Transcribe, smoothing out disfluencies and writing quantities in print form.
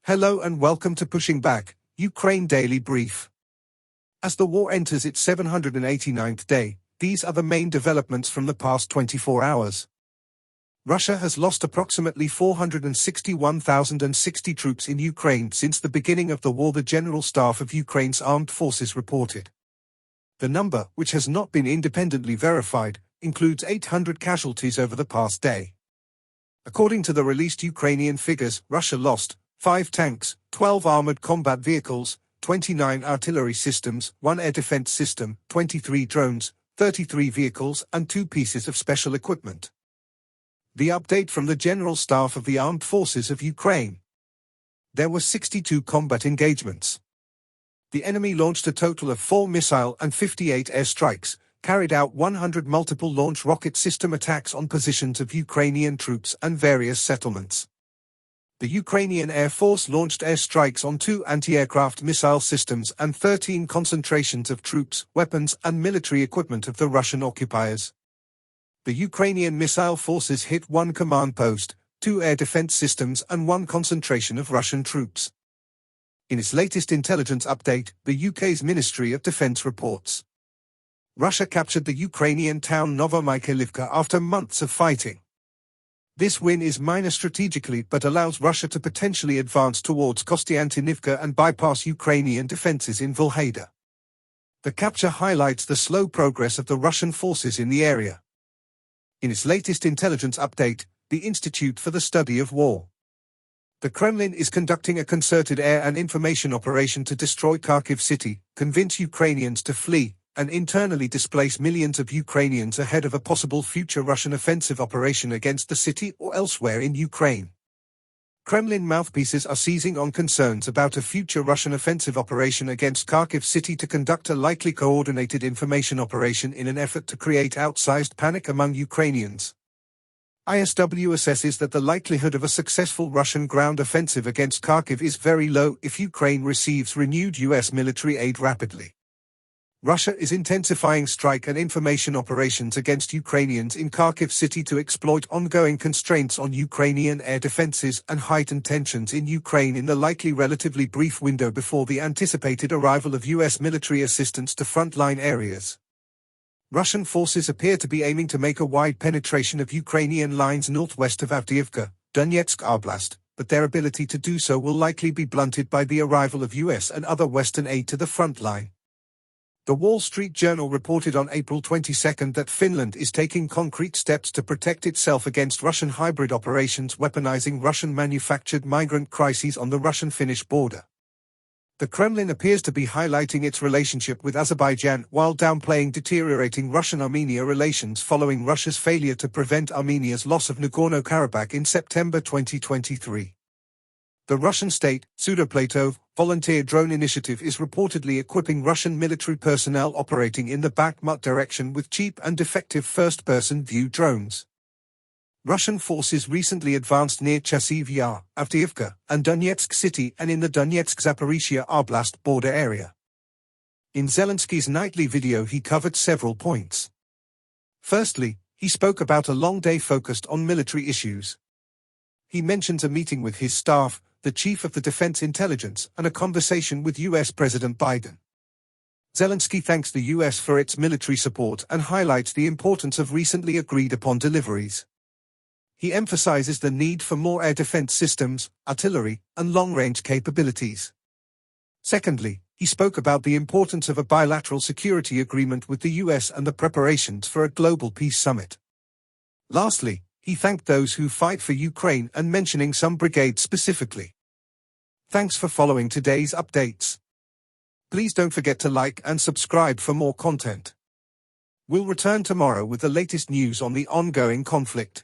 Hello and welcome to Pushing Back, Ukraine Daily Brief. As the war enters its 789th day, these are the main developments from the past 24 hours. Russia has lost approximately 461,060 troops in Ukraine since the beginning of the war, the General Staff of Ukraine's armed forces reported. The number, which has not been independently verified, includes 800 casualties over the past day. According to the released Ukrainian figures, Russia lost 5 tanks, 12 armored combat vehicles, 29 artillery systems, 1 air defense system, 23 drones, 33 vehicles, and 2 pieces of special equipment. The update from the General Staff of the Armed Forces of Ukraine. There were 62 combat engagements. The enemy launched a total of 4 missile and 58 airstrikes, carried out 100 multiple launch rocket system attacks on positions of Ukrainian troops and various settlements. The Ukrainian Air Force launched airstrikes on 2 anti-aircraft missile systems and 13 concentrations of troops, weapons, and military equipment of the Russian occupiers. The Ukrainian missile forces hit 1 command post, 2 air defense systems, and 1 concentration of Russian troops. In its latest intelligence update, the UK's Ministry of Defense reports Russia captured the Ukrainian town Novomykhailivka after months of fighting. This win is minor strategically but allows Russia to potentially advance towards Kostiantynivka and bypass Ukrainian defenses in Volhyda. The capture highlights the slow progress of the Russian forces in the area. In its latest intelligence update, the Institute for the Study of War. The Kremlin is conducting a concerted air and information operation to destroy Kharkiv city, convince Ukrainians to flee, and internally displace millions of Ukrainians ahead of a possible future Russian offensive operation against the city or elsewhere in Ukraine. Kremlin mouthpieces are seizing on concerns about a future Russian offensive operation against Kharkiv city to conduct a likely coordinated information operation in an effort to create outsized panic among Ukrainians. ISW assesses that the likelihood of a successful Russian ground offensive against Kharkiv is very low if Ukraine receives renewed US military aid rapidly. Russia is intensifying strike and information operations against Ukrainians in Kharkiv city to exploit ongoing constraints on Ukrainian air defenses and heighten tensions in Ukraine in the likely relatively brief window before the anticipated arrival of US military assistance to frontline areas. Russian forces appear to be aiming to make a wide penetration of Ukrainian lines northwest of Avdiivka, Donetsk Oblast, but their ability to do so will likely be blunted by the arrival of US and other Western aid to the front line. The Wall Street Journal reported on April 22 that Finland is taking concrete steps to protect itself against Russian hybrid operations weaponizing Russian-manufactured migrant crises on the Russian-Finnish border. The Kremlin appears to be highlighting its relationship with Azerbaijan while downplaying deteriorating Russian-Armenia relations following Russia's failure to prevent Armenia's loss of Nagorno-Karabakh in September 2023. The Russian state, Pseudoplatov, volunteer drone initiative is reportedly equipping Russian military personnel operating in the Bakhmut direction with cheap and defective first-person view drones. Russian forces recently advanced near Chasiv Yar, Avdiivka, and Donetsk city and in the Donetsk-Zaporizhia Oblast border area. In Zelensky's nightly video he covered several points. Firstly, he spoke about a long day focused on military issues. He mentions a meeting with his staff, the Chief of the Defense Intelligence, and a conversation with US President Biden. Zelensky thanks the US for its military support and highlights the importance of recently agreed-upon deliveries. He emphasizes the need for more air defense systems, artillery, and long-range capabilities. Secondly, he spoke about the importance of a bilateral security agreement with the US and the preparations for a global peace summit. Lastly, he thanked those who fight for Ukraine and mentioning some brigades specifically. Thanks for following today's updates. Please don't forget to like and subscribe for more content. We'll return tomorrow with the latest news on the ongoing conflict.